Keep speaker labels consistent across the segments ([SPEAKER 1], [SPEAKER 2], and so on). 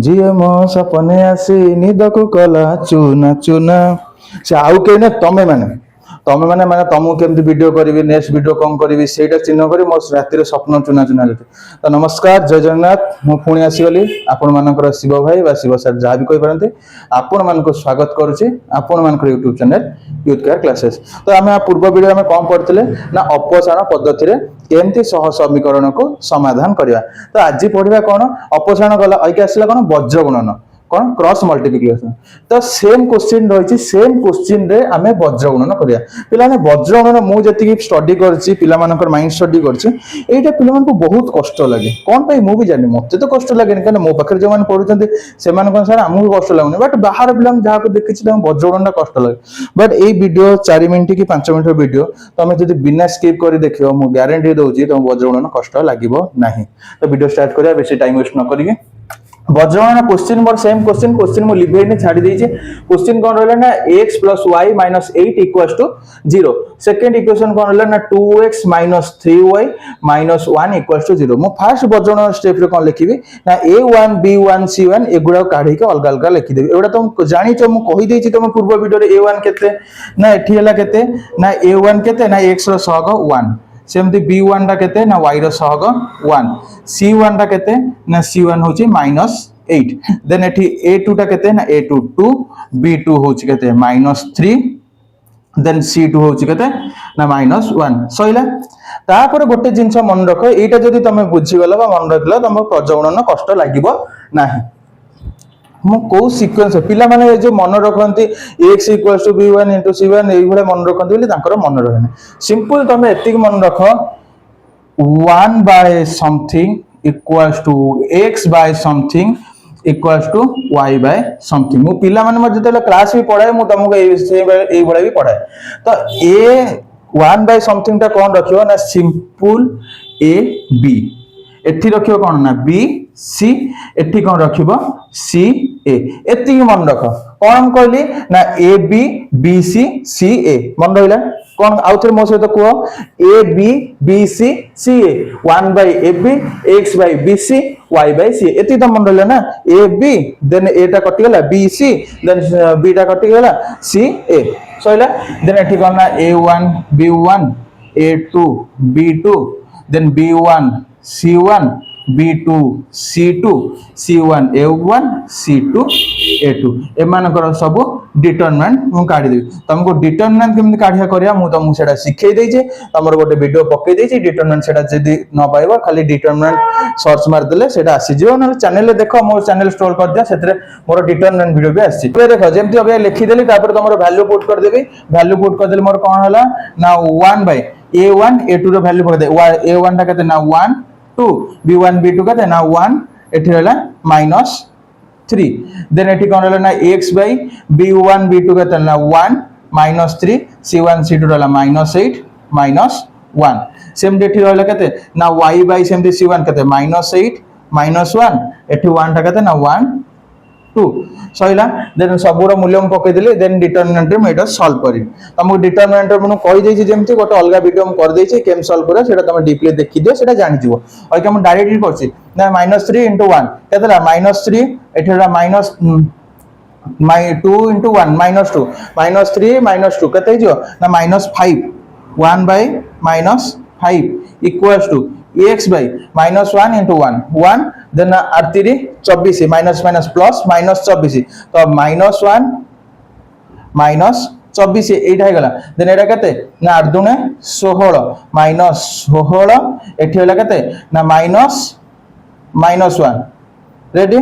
[SPEAKER 1] झीए मो सपने आसी निद को कला चुना चुना से आउ कहीं ना तमें माने तुमको केमती वीडियो करी नेक्स्ट वीडियो कौन करी से चिन्ह कर मो रातिर स्वप्न चुना चुना लेते। तो नमस्कार जय जगन्नाथ मु पुणी आसीगली आपण मानकर शिव भाई बा शिव सर जहाँ भी कही पारती आपण मान स्वागत करुच्ची आपण मान YouTube channel youth care classes. तो आम पूर्व वीडियो में कौन पढ़ते ना अपसारण पद्धति केमती सह समीकरण को समाधान करवा। तो आज पढ़ा कौन अपसारण गला ऐके आसला कौन वज्र गुणन कौन क्रॉस मल्टीप्लिकेशन। तो सेम क्वेश्चन रही सेम क्वेश्चन रे आमे वज्र गुणन करिया। पिला ने वज्र गुणन मु जति स्टडी करछि पिला मानकर माइंड स्टडी करछि एटा पिला मन को बहुत कष्ट लागे कोन पई मु भी जानि मते तो कष्ट लागे कारण मो पाखर जे मान पढुचंती से मान कोन सर हमहु कष्ट लागुनी बट बाहर पिला जहा को देखिछि त वज्र गुणन कष्ट लागे। बट ए वीडियो 4 मिनिट की 5 मिनिट वीडियो तमे जदि बिना स्किप करी देखियो मु गारंटी दउछि त वज्र गुणन कष्ट लागिबो नाही। तो वीडियो स्टार्ट करिया बेसी टाइम वेस्ट न करिके वज्रगणन क्वेश्चन मोर सेम क्वेश्चन मु लिखे ने छाड़ी देछि। क्वेश्चन कोन रहला ना x + y - 8 = 0। सेकंड इक्वेशन कोन रहला ना 2x - 3y - 1 = 0। मु फर्स्ट वज्रगणन स्टेप रे कोन लिखिबी ना a1 b1 c1 एगुडा काढी के अलग अलग लिखि देबी। एगुडा तुम जानि छ मु कहि देछि तुम पूर्व वीडियो रे a1 केते ना एठी हला केते ना a1 केते ना x रो सहग 1 सेमती b1 टा केते ना y रो सहग 1 c1 टा केते ना c1 होची -8 देन एठी a2 टा केते ना a2 2 b2 होची केते -3 देन c2 होची केते ना -1 सइला। तापर गोटे जिंस मन रखो एटा जदी तमे बुझी गलो बा मन रखलो तम प्रजनन कष्ट लागिबो नाही। मु को सीक्वेंस पिला माने जो मन रखंती x = b1 * c1 एई भले मन रखंती बोली तांकर मन रहने सिंपल तमे एतिक मन रखो 1 by something equals to x by something equals to y by something। मु पिला माने मजे तेला क्लास भी पढ़ाए मु तुमको एई बडा भी पढ़ाए। तो a 1 by something ता कोन रखियो ना सिंपल a b एठी रखियो कोन ना b c एठी कोन रखिबो c a एति मन रख कोन हम कहली ना a b b c c a मन रहिला कोन आउथरे मो सहित को a b b c c a 1 by a b x by b c y by c एति त मन रहिला ना a b देन a टा कटि गेला b c देन b टा कटि गेला c a सइला। देन एठी कोन ना a1 b1 a2 b2 then b1 c1 b2 c2 c1 a1 c2 a2 एमानकर सब डिटरमिनेंट मु काढी देबी। तुमको डिटरमिनेंट केमि काढिया करिया मु तुमको सेटा सिखै देछि तमर गोटे वीडियो पकै देछि डिटरमिनेंट सेटा जदी न पाइबो खाली डिटरमिनेंट सर्च मार देले सेटा आसी जिवो न चैनल रे देखो मोर चैनल स्टोर कर दिया सेतरे मोर डिटरमिनेंट वीडियो भी आसी पे देखो जेमति अब लिखि देली तापर तमर वैल्यू पुट कर देबी वैल्यू पुट कर देले मोर कोन हला ना 1 by a1 a2 row value पक दे a1 टा कते ना 1 2 b1 b2 कते ना 1 एठी रहला -3 देन एठी कोन रहला ना x by b1 b2 कते ना 1 -3 c1 c2 रहला -8 -1 सेम एठी रहला कते ना y by सेमती c1 कते -8 -1 एठी 1 टा कते ना 1 2 सइला। देन सबुर मूल्य हम पकै देले देन डिटरमिनेंट रे मेटा सॉल्व करी तुमको डिटरमिनेंट मनु कहि देछि जेमति गोटे अलगा वीडियो हम कर देछि केम सॉल्व करे सेटा तुम डीपली देखि दियो सेटा जानि जिवो ओके हम डायरेक्टली करछि ना -3 * 1 केतला -3 एठरा -2 * 1 -2 -3 -2 कते जियो ना -5 1 by -5 equals to x by -1 * 1 1 then r3 24 minus minus plus -24 तो -1 -24 एटा हे गला देन एटा कते ना 8 दुने 16 -16 एठी होला कते ना -1 रेडी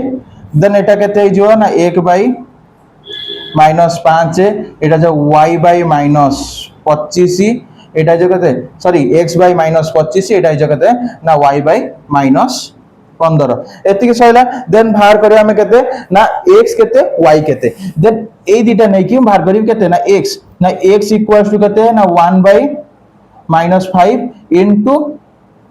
[SPEAKER 1] देन एटा कते हे जो ना 1 by -5 एटा जो y by -25 एटा जो कते सॉरी x by -25 एटा जो कते ना y by -15 एतिक सइला। देन बाहर करियो हम केते ना x केते y केते देन ए दिटा नै कि बाहर करियो केते ना x इक्वल्स टू केते ना 1 by -5 into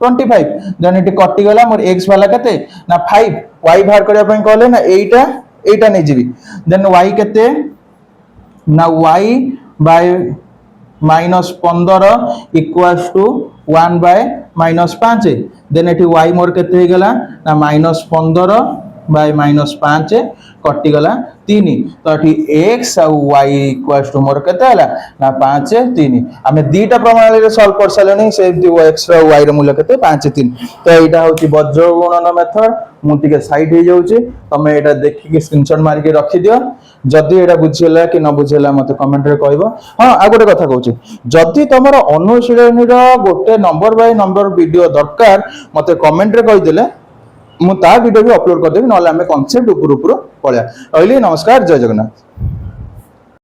[SPEAKER 1] 25 देन एटी कटि गला मोर x वाला केते ना 5 y बाहर करिया पय कहले ना एटा नै जिबी देन y केते ना y by -15 equals to 1 by -5 then eighty y मोर केते हे गला ना -15 बाय -5 कटिगला 3 तो ये एक्स आउ वाई इक्वल्स टू मोर केते हला ना 5 3 आमे दीटा प्रणाली रे सॉल्व कर सालनी से एक्स रो वाई रो मूल्य केते 5 3 तो एटा होची वज्र गुणन मेथड मु टिके साइड हे जाउची तमे एटा देखि के स्क्रीनशॉट मार के रखि दियो जदी एटा बुझिला कि न बुझिला मते कमेंट रे कहबो हां आ गोटे कथा कहूची जदी तमरो अनुशीलनी रो गोटे नंबर बाय नंबर वीडियो दरकार मते कमेंट रे कहि देले मु ता वीडियो भी अपलोड कर देबी नले हमें कांसेप्ट ऊपर ऊपर पळया रहली नमस्कार जय जगन्नाथ।